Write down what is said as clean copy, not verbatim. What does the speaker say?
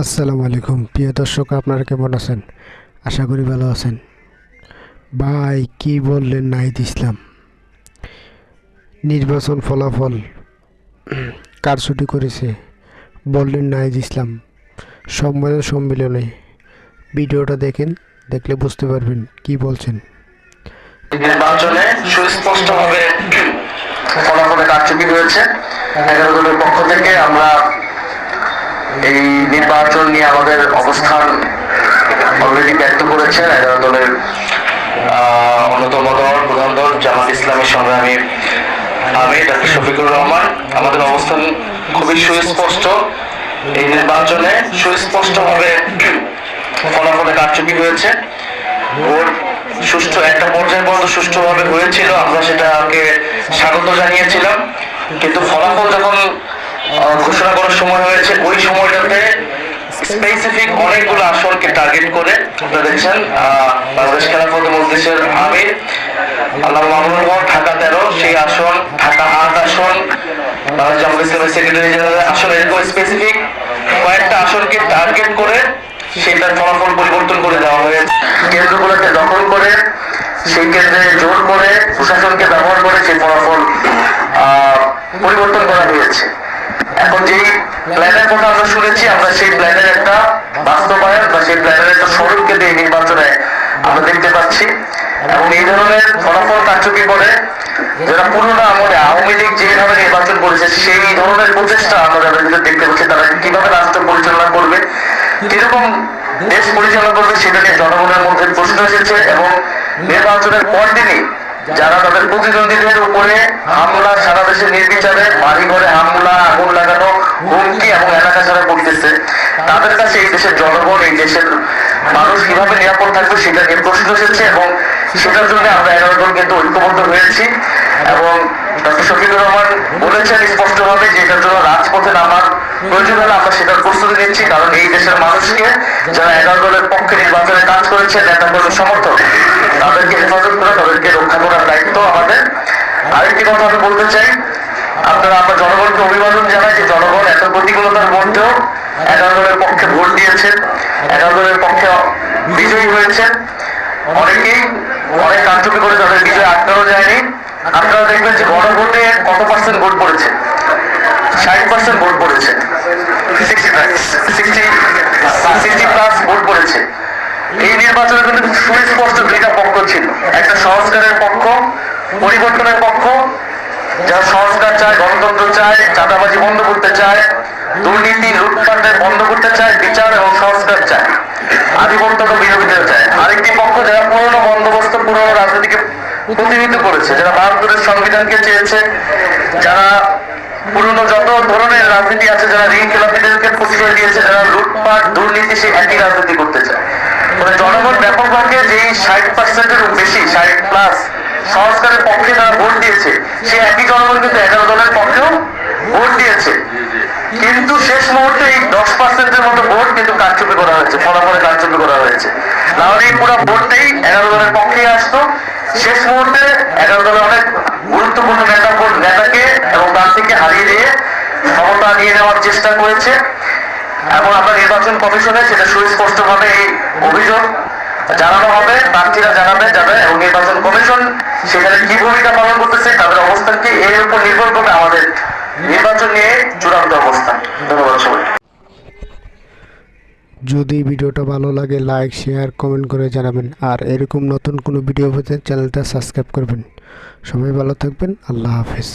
আসসালামু আলাইকুম প্রিয় দর্শক, আপনারা কেমন আছেন? আশা করি ভালো আছেন। ভাই কি বললেন নাহিদ ইসলাম? নির্বাচন ফলাফল কারচুপি করেছে বললেন নাহিদ ইসলাম সম্মেলনে। ভিডিওটা দেখেন, দেখলে বুঝতে পারবেন কি বলছেন। নির্বাচনে সুস্পষ্টভাবে ফলাফলে কারচুপি হয়েছে। 11 দলের পক্ষ থেকে আমরা এই নির্বাচন নিয়ে আমাদের অবস্থান অলরেডি ব্যক্ত করেছেন 11 দলের অন্যতম দল প্রধান দল জামাত ইসলামী সংগ্রামী আমি ডক্টর শফিকুর রহমান। আমাদের অবস্থান খুবই সুস্পষ্ট। এই নির্বাচনে সুস্পষ্টভাবে ফলাফলে কারচুপি হয়েছে। ভোট সুষ্ঠু একটা পর্যায় পর্যন্ত সুষ্ঠুভাবে হয়েছিল, আমরা সেটাকে স্বাগত জানিয়েছিলাম। কিন্তু ফলাফল যখন ঘোষণা করার সময় হয়েছে, ওই সময়টাতে স্পেসিফিক অনেকগুলো আসনকে টার্গেট করে আপনারা দেখছেন বাংলাদেশ খেলাফত মজলিসের আমির আল্লামা মামুনুল হক ঢাকা 13 সেই আসন, ঢাকা 8 আসন, বাংলাদেশ জামাত ইসলামের সেক্রেটারি জেনারেল আসন, এরকম স্পেসিফিক কয়েকটা আসনকে টার্গেট করে সেটার ফলাফল পরিবর্তন করে দেওয়া হয়েছে। কেন্দ্রগুলোকে দখল করে সেই কেন্দ্রে জোর করে প্রশাসনকে ব্যবহার করে সেই ফলাফল পরিবর্তন করা হয়েছে। এখন যেই প্ল্যানের কথা আমরা শুনেছি, আমরা সেই প্ল্যানের একটা বাস্তবায়ন বা সেই প্ল্যানের একটা স্বরূপকে দিয়ে নির্বাচনে আমরা দেখতে পাচ্ছি। এবং এই ধরনের ফলাফল কারচুপি করে যারা পুরোনো আমলে আওয়ামী লীগ যেভাবে নির্বাচন করেছে সেই ধরনের প্রচেষ্টা আমরা যাদের ভিতরে দেখতে পাচ্ছি, তারা কিভাবে রাষ্ট্র পরিচালনা করবে, কিরকম দেশ পরিচালনা করবে, সেটা নিয়ে জনগণের মধ্যে প্রশ্ন এসেছে। এবং নির্বাচনের পর দিনই যারা তাদের প্রতিদ্বন্দ্বীদের উপরে হামলা, সারা দেশে নির্বিচারে বাড়ি ঘরে হামলা, আগুন লাগানো, হুমকি এবং এলাকা ছাড়া করতেছে, তাদের কাছে এই দেশের জনগণ, এই দেশের মানুষ কিভাবে নিরাপদ থাকবে সেটা নিয়ে প্রশ্ন এসেছে। এবং সেটার জন্য আমরা 11 দল কিন্তু ঐক্যবদ্ধ হয়েছি। এবং ডক্টর শফিকুর রহমান বলেছেন স্পষ্টভাবে যে এটার জন্য রাজপথে নামার প্রয়োজন হলে আমরা সেটার প্রস্তুতি নিচ্ছি। কারণ এই দেশের মানুষকে যারা 11 দলের পক্ষে নির্বাচনে কাজ করেছে, নেতা কর্মী সমর্থক, তাদেরকে হেফাজত করা, তাদেরকে রক্ষা করার দায়িত্ব আমাদের। আরেকটি কথা আমি বলতে চাই, আমরা জনগণকে অভিবাদন জানাই যে জনগণ এত প্রতিকূলতার মধ্যেও 11 দলের পক্ষে ভোট দিয়েছেন, 11 দলের পক্ষে বিজয়ী হয়েছেন। অনেকেই অনেক কারচুপি করে তাদের বিজয় আটকানো যায়নি। আপনারা দেখবেন যে গণভোটে কত পার্সেন্ট ভোট পড়েছে, 60% ভোট পড়েছে, 60+ ভোট পড়েছে। এই নির্বাচনে কিন্তু সুস্পষ্ট দুইটা পক্ষ ছিল, একটা সংস্কারের পক্ষ, পরিবর্তনের পক্ষ, যারা সংস্কার চায়, গণতন্ত্র চায়, চাঁদাবাজি বন্ধ করতে চায়, দুর্নীতি লুটপাটের বন্ধ করতে চায়, বিচার এবং সংস্কার চায়, আধিপত্যকে বিরোধিতা চায়। আরেকটি পক্ষ যারা পুরনো বন্দোবস্ত, পুরনো রাজনীতিকে প্রতিনিধিত্ব করেছে, যারা ভারতের সংবিধানকে চেয়েছে, যারা পুরনো যত ধরনের রাজনীতি আছে, যারা ঋণ খেলাপিদেরকে প্রশ্রয় দিয়েছে, যারা লুটপাট দুর্নীতি, সেই একই রাজনীতি করতে চায়। জনগণ ব্যাপকভাবে যে 60%-এর বেশি, 60+ সংস্কারের পক্ষে যারা ভোট দিয়েছে, সে একই জনগণ কিন্তু 11 দলের পক্ষেও ভোট দিয়েছে। কিন্তু শেষ মুহূর্তে এই 10%-এর মতো ভোট কিন্তু কারচুপি করা হয়েছে, ফলাফলে কারচুপি করা হয়েছে। নাহলে এই পুরো ভোটটাই 11 দলের পক্ষে আসতো। শেষ মুহূর্তে 11 দলের অনেক গুরুত্বপূর্ণ নেতাকে এবং প্রার্থীকে হারিয়ে দিয়ে ক্ষমতা নিয়ে নেওয়ার চেষ্টা করেছে। এবং আমরা নির্বাচন কমিশনে সেটা সুস্পষ্টভাবে এই অভিযোগ জানানো হবে, প্রার্থীরা জানাবে যাবে, এবং নির্বাচন কমিশন সেখানে কি ভূমিকা পালন করতেছে, তাদের অবস্থান কি, এর উপর নির্ভর করবে আমাদের নির্বাচন নিয়ে চূড়ান্ত অবস্থান। ধন্যবাদ সবাই। যদি ভিডিওটা ভালো লাগে লাইক, শেয়ার, কমেন্ট করে জানাবেন। আর এরকম নতুন কোনো ভিডিও পেতে চ্যানেলটা সাবস্ক্রাইব করবেন। সবাই ভালো থাকবেন। আল্লাহ হাফেজ।